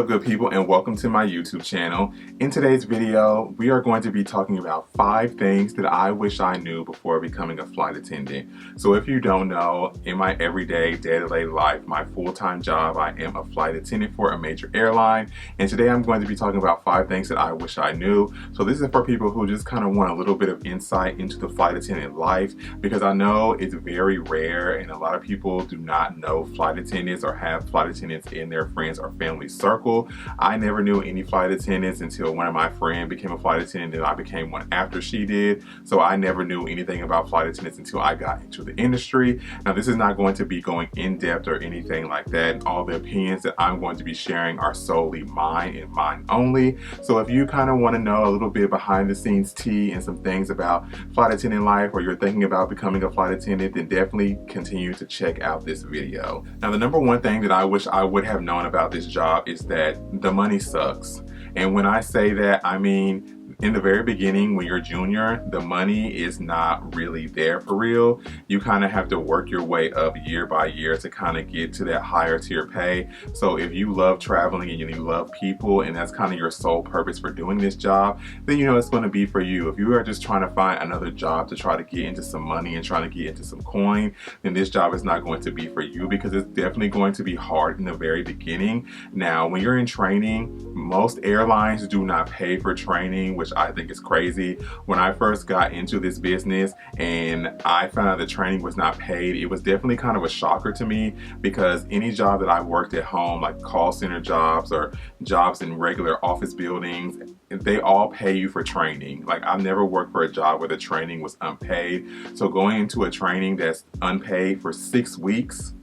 up, good people, and welcome to my YouTube channel. In today's video, we are going to be talking about 5 things that I wish I knew before becoming a flight attendant. So if you don't know, in my everyday, day-to-day life, my full-time job, I am a flight attendant for a major airline. And today I'm going to be talking about 5 things that I wish I knew. So this is for people who just kind of want a little bit of insight into the flight attendant life, because I know it's very rare and a lot of people do not know flight attendants or have flight attendants in their friends or family circle. I never knew any flight attendants until one of my friends became a flight attendant and I became one after she did. So I never knew anything about flight attendants until I got into the industry. Now this is not going to be going in depth or anything like that. All the opinions that I'm going to be sharing are solely mine and mine only. So if you kind of want to know a little bit behind the scenes tea and some things about flight attendant life, or you're thinking about becoming a flight attendant, then definitely continue to check out this video. Now the number one thing that I wish I would have known about this job is that the money sucks. And when I say that, I mean in the very beginning, when you're junior, the money is not really there for real. You kind of have to work your way up year by year to kind of get to that higher tier pay. So if you love traveling and you love people and that's kind of your sole purpose for doing this job, then you know it's going to be for you. If you are just trying to find another job to try to get into some money and trying to get into some coin, then this job is not going to be for you, because it's definitely going to be hard in the very beginning. Now, when you're in training, most airlines do not pay for training, which I think is crazy. When I first got into this business and I found out the training was not paid, it was definitely kind of a shocker to me, because any job that I worked at home, like call center jobs or jobs in regular office buildings, they all pay you for training. Like, I've never worked for a job where the training was unpaid. So going into a training that's unpaid for 6 weeks,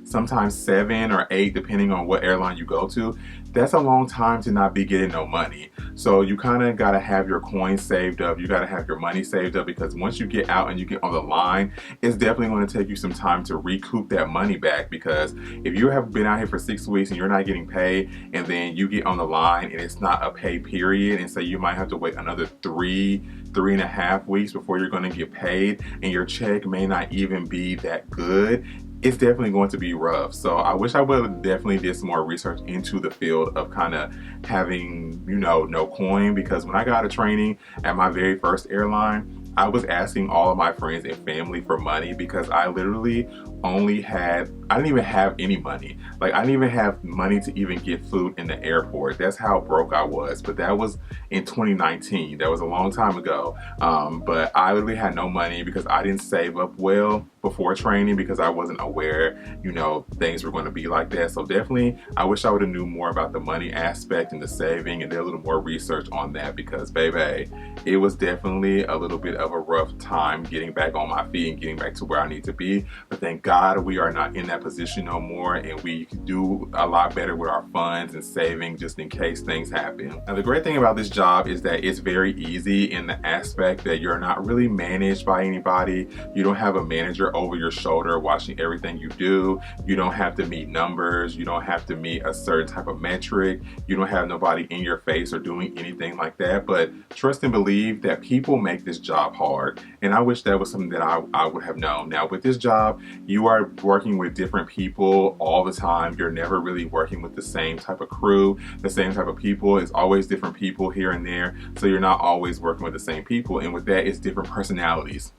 sometimes 7 or 8, depending on what airline you go to, that's a long time to not be getting no money. So you kind of got to have your coins saved up. You got to have your money saved up, because once you get out and you get on the line, it's definitely going to take you some time to recoup that money back. Because if you have been out here for 6 weeks and you're not getting paid, and then you get on the line and it's not a pay period, and say you might have to wait another 3.5 weeks before you're going to get paid, and your check may not even be that good, it's definitely going to be rough. So I wish I would have definitely did some more research into the field of kind of having, you know, no coin, because when I got out of training at my very first airline, I was asking all of my friends and family for money, because I literally I didn't even have any money. Like, I didn't even have money to even get food in the airport. That's how broke I was. But that was in 2019. That was a long time ago. But I literally had no money because I didn't save up well before training, because I wasn't aware, you know, things were going to be like that. So definitely, I wish I would have knew more about the money aspect and the saving, and did a little more research on that, because baby, it was definitely a little bit of a rough time getting back on my feet and getting back to where I need to be. But thank God we are not in that position no more, and we can do a lot better with our funds and saving just in case things happen. Now the great thing about this job is that it's very easy in the aspect that you're not really managed by anybody. You don't have a manager over your shoulder watching everything you do. You don't have to meet numbers. You don't have to meet a certain type of metric. You don't have nobody in your face or doing anything like that. But trust and believe that people make this job hard, and I wish that was something that I would have known. Now with this job, you are working with different people all the time. You're never really working with the same type of crew, the same type of people. It's always different people here and there. So you're not always working with the same people, and with that, it's different personalities.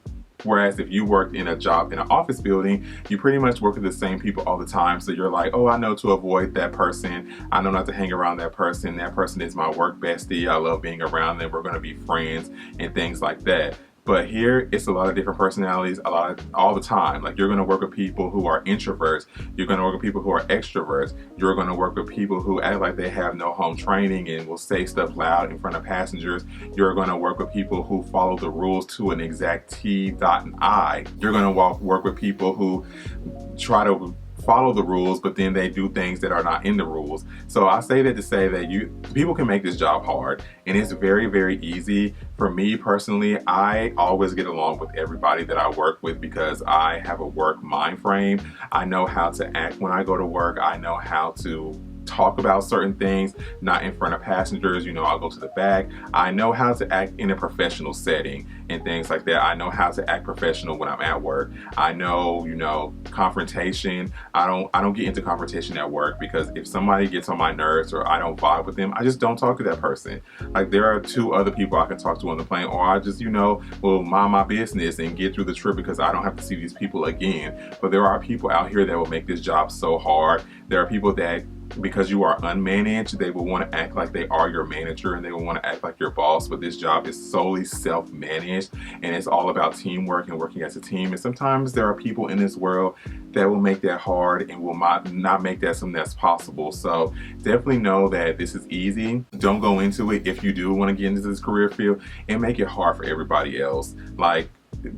Whereas if you worked in a job in an office building, you pretty much work with the same people all the time. So you're like, oh, I know to avoid that person. I know not to hang around that person. That person is my work bestie. I love being around them. We're going to be friends and things like that. But here, it's a lot of different personalities, all the time. Like, you're going to work with people who are introverts. You're going to work with people who are extroverts. You're going to work with people who act like they have no home training and will say stuff loud in front of passengers. You're going to work with people who follow the rules to an exact T, dot, and I. You're going to work with people who try to follow the rules, but then they do things that are not in the rules. So I say that to say that people can make this job hard, and it's very, very easy. For me personally, I always get along with everybody that I work with, because I have a work mind frame. I know how to act when I go to work. I know how to talk about certain things, not in front of passengers. You know, I'll go to the back. I know how to act in a professional setting and things like that. I know how to act professional when I'm at work. I know, you know, confrontation. I don't get into confrontation at work, because if somebody gets on my nerves or I don't vibe with them, I just don't talk to that person. Like, there are 2 other people I can talk to on the plane, or I just, you know, will mind my business and get through the trip because I don't have to see these people again. But there are people out here that will make this job so hard. There are people that, because you are unmanaged, they will want to act like they are your manager, and they will want to act like your boss. But this job is solely self-managed, and it's all about teamwork and working as a team. And sometimes there are people in this world that will make that hard and will not make that something that's possible. So definitely know that this is easy. Don't go into it, if you do want to get into this career field, and make it hard for everybody else. Like,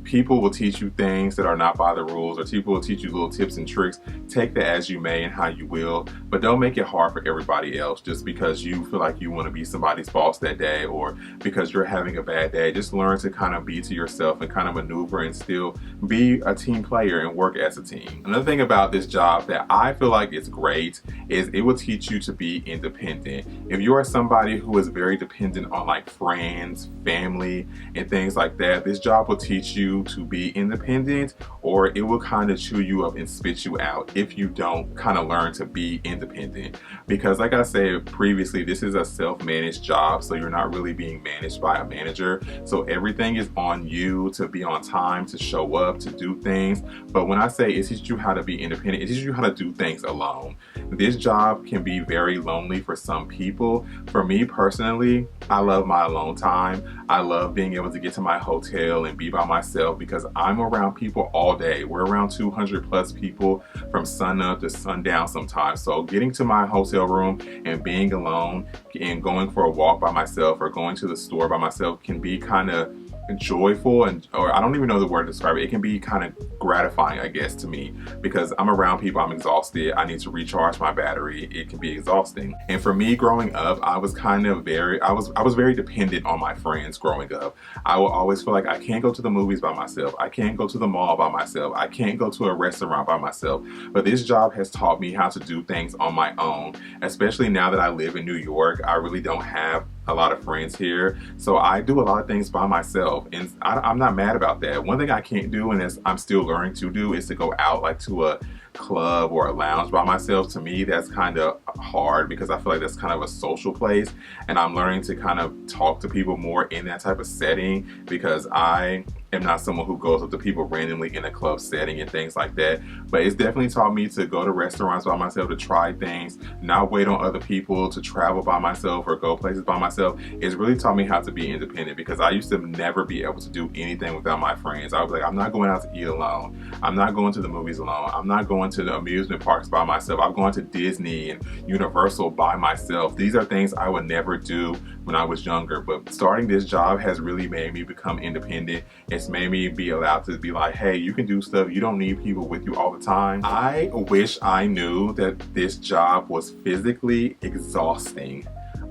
people will teach you things that are not by the rules, or people will teach you little tips and tricks. Take that as you may and how you will, but don't make it hard for everybody else just because you feel like you want to be somebody's boss that day, or because you're having a bad day. Just learn to kind of be to yourself and kind of maneuver and still be a team player and work as a team. Another thing about this job that I feel like is great is it will teach you to be independent. If you are somebody who is very dependent on like friends, family, and things like that, this job will teach you to be independent, or it will kind of chew you up and spit you out if you don't kind of learn to be independent. Because like I said previously, this is a self-managed job, so you're not really being managed by a manager. So everything is on you to be on time, to show up, to do things. But when I say it teaches you how to be independent, it teaches you how to do things alone. This job can be very lonely for some people. For me personally, I love my alone time. I love being able to get to my hotel and be by myself, because I'm around people all day. We're around 200 plus people from sun up to sundown sometimes. So getting to my hotel room and being alone and going for a walk by myself or going to the store by myself can be kind of joyful, or I don't even know the word to describe it. It can be kind of gratifying, I guess, to me, because I'm around people, I'm exhausted, I need to recharge my battery. It can be exhausting. And for me growing up, I was kind of I was very dependent on my friends growing up. I will always feel like I can't go to the movies by myself, I can't go to the mall by myself, I can't go to a restaurant by myself. But this job has taught me how to do things on my own, especially now that I live in New York. I really don't have a lot of friends here, so I do a lot of things by myself, and I'm not mad about that. One thing I can't do, and I'm still learning to do, is to go out like to a club or a lounge by myself. To me, that's kind of hard, because I feel like that's kind of a social place, and I'm learning to kind of talk to people more in that type of setting, because I am not someone who goes up to people randomly in a club setting and things like that. But it's definitely taught me to go to restaurants by myself, to try things, not wait on other people, to travel by myself or go places by myself. It's really taught me how to be independent, because I used to never be able to do anything without my friends. I was like, I'm not going out to eat alone, I'm not going to the movies alone, I'm not going to the amusement parks by myself, I'm going to Disney and Universal by myself. These are things I would never do when I was younger. But starting this job has really made me become independent. It's made me be allowed to be like, hey, you can do stuff, you don't need people with you all the time. I wish I knew that this job was physically exhausting.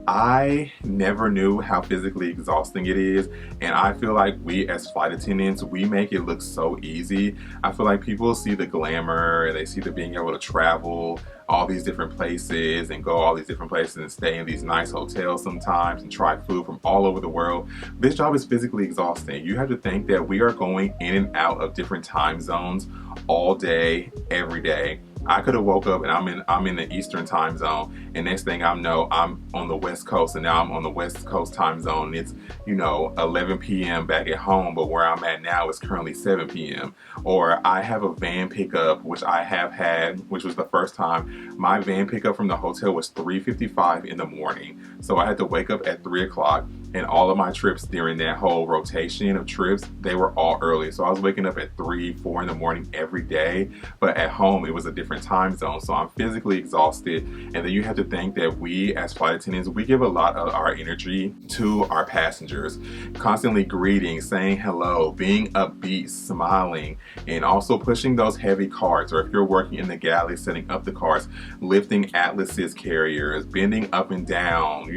I never knew how physically exhausting it is, and I feel like we as flight attendants, we make it look so easy. I feel like people see the glamour, they see the being able to travel all these different places and go all these different places and stay in these nice hotels sometimes and try food from all over the world. This job is physically exhausting. You have to think that we are going in and out of different time zones all day, every day. I could have woke up and I'm in the Eastern time zone, and next thing I know, I'm on the West Coast, and now I'm on the West Coast time zone. It's, 11 p.m. back at home, but where I'm at now is currently 7 p.m. Or I have a van pickup, which I have had, which was the first time. My van pickup from the hotel was 3:55 in the morning. So I had to wake up at 3 o'clock, and all of my trips during that whole rotation of trips, they were all early. So I was waking up at 3, 4 in the morning every day, but at home it was a different time zone. So I'm physically exhausted. And then you have to think that we as flight attendants, we give a lot of our energy to our passengers, constantly greeting, saying hello, being upbeat, smiling, and also pushing those heavy carts, or if you're working in the galley, setting up the carts, lifting Atlas's carriers, bending up and down,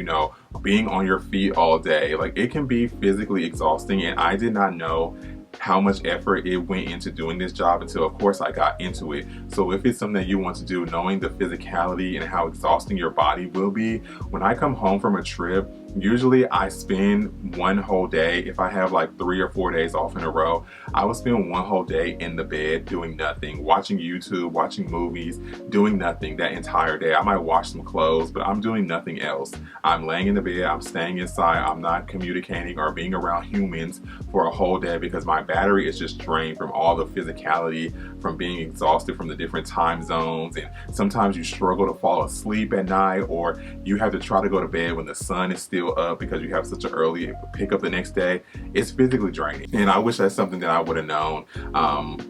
being on your feet all day. Like, it can be physically exhausting, and I did not know how much effort it went into doing this job until of course I got into it. So if it's something that you want to do, knowing the physicality and how exhausting your body will be, when I come home from a trip, usually I spend one whole day. If I have like 3 or 4 days off in a row, I will spend one whole day in the bed doing nothing, watching YouTube, watching movies, doing nothing that entire day. I might wash some clothes, but I'm doing nothing else. I'm laying in the bed, I'm staying inside, I'm not communicating or being around humans for a whole day because my battery is just drained from all the physicality, from being exhausted from the different time zones. And sometimes you struggle to fall asleep at night, or you have to try to go to bed when the sun is still up because you have such an early pickup the next day. It's physically draining, and I wish that's something that I would have known.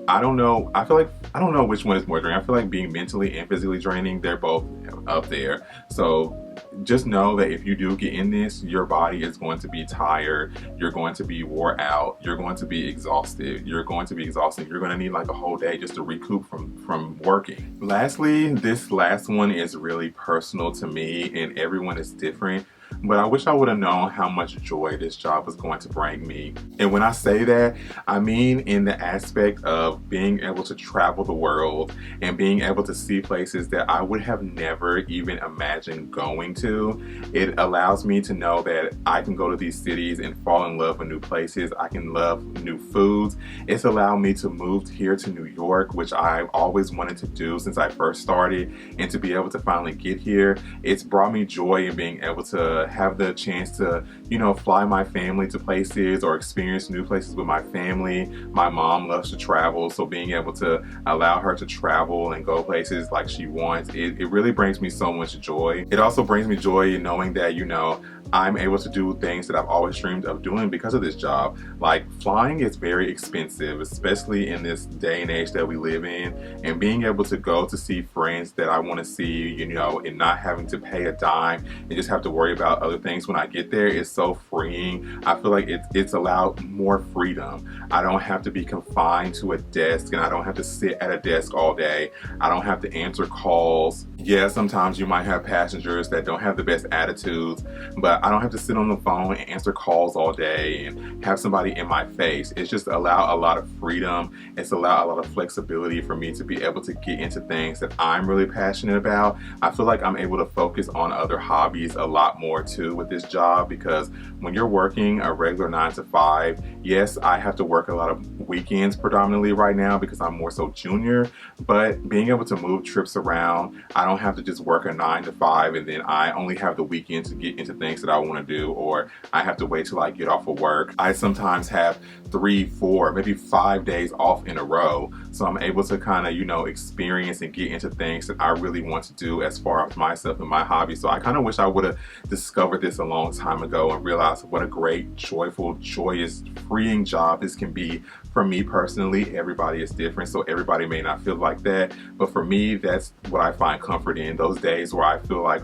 I don't know. I don't know which one is more draining. I feel like being mentally and physically draining, they're both up there. So just know that if you do get in this, your body is going to be tired, you're going to be wore out, you're going to be exhausted, you're going to need like a whole day just to recoup from working. Lastly, this last one is really personal to me, and everyone is different. But I wish I would have known how much joy this job was going to bring me. And when I say that, I mean in the aspect of being able to travel the world and being able to see places that I would have never even imagined going to. It allows me to know that I can go to these cities and fall in love with new places. I can love new foods. It's allowed me to move here to New York, which I've always wanted to do since I first started, and to be able to finally get here. It's brought me joy in being able to have the chance to, you know, fly my family to places or experience new places with my family. My mom loves to travel, so being able to allow her to travel and go places like she wants, it really brings me so much joy. It also brings me joy in knowing that, you know, I'm able to do things that I've always dreamed of doing because of this job. Like, flying is very expensive, especially in this day and age that we live in, and being able to go to see friends that I want to see, you know, and not having to pay a dime and just have to worry about other things when I get there is so freeing. I feel like it's allowed more freedom. I don't have to be confined to a desk, and I don't have to sit at a desk all day. I don't have to answer calls. Yeah, sometimes you might have passengers that don't have the best attitudes, but I don't have to sit on the phone and answer calls all day and have somebody in my face. It's just allowed a lot of freedom. It's allowed a lot of flexibility for me to be able to get into things that I'm really passionate about. I feel like I'm able to focus on other hobbies a lot more too with this job, because when you're working a regular 9 to 5, yes, I have to work a lot of weekends predominantly right now because I'm more so junior, but being able to move trips around, I don't have to just work a 9 to 5 and then I only have the weekend to get into things that I want to do, or I have to wait till I get off of work. I sometimes have 3, 4, maybe 5 days off in a row, so I'm able to kind of, you know, experience and get into things that I really want to do as far as myself and my hobby. So I kind of wish I would have discovered this a long time ago and realized what a great, joyful, joyous, freeing job this can be. For me personally, everybody is different, so everybody may not feel like that, but for me, that's what I find comfort in. Those days where I feel like,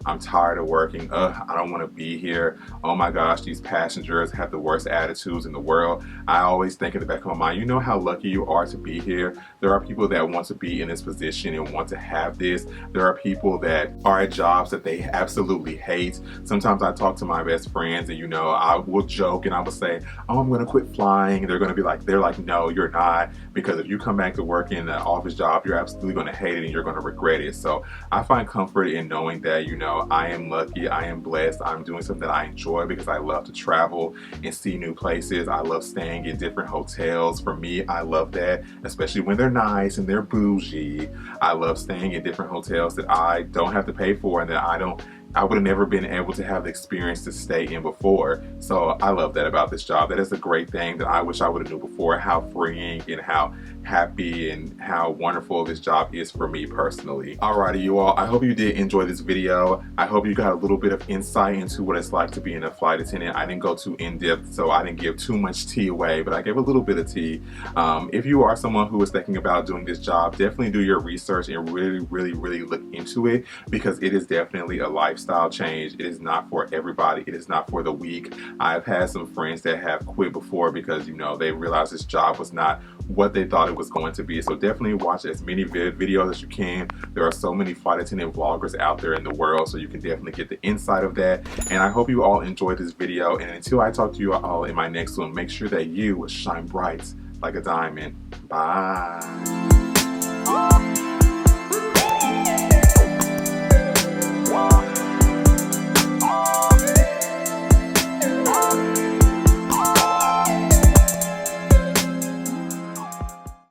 I'm tired of working, I don't want to be here, oh my gosh, these passengers have the worst attitudes in the world. I always think in the back of my mind, you know how lucky you are to be here. There are people that want to be in this position and want to have this. There are people that are at jobs that they absolutely hate. Sometimes I talk to my best friends and, you know, I will joke and I will say, oh, I'm going to quit flying. And they're going to be like, no, you're not, because if you come back to work in an office job, you're absolutely going to hate it and you're going to regret it. So I find comfort in knowing that, you know, I am lucky, I am blessed, I'm doing something that I enjoy because I love to travel and see new places. I love staying in different hotels. For me, I love that, especially when they're nice and they're bougie. I love staying in different hotels that I don't have to pay for and that I would have never been able to have the experience to stay in before. So I love that about this job. That is a great thing that I wish I would have knew before, how freeing and how happy and how wonderful this job is for me personally. Alrighty, you all, I hope you did enjoy this video. I hope you got a little bit of insight into what it's like to be a flight attendant. I didn't go too in-depth, so I didn't give too much tea away, but I gave a little bit of tea. If you are someone who is thinking about doing this job, definitely do your research and really look into it, because it is definitely a life lifestyle change. It is not for everybody. It is not for the weak. I've had some friends that have quit before because, you know, they realized this job was not what they thought it was going to be. So definitely watch as many videos as you can. There are so many flight attendant vloggers out there in the world, so you can definitely get the insight of that. And I hope you all enjoyed this video. And until I talk to you all in my next one, make sure that you shine bright like a diamond. Bye.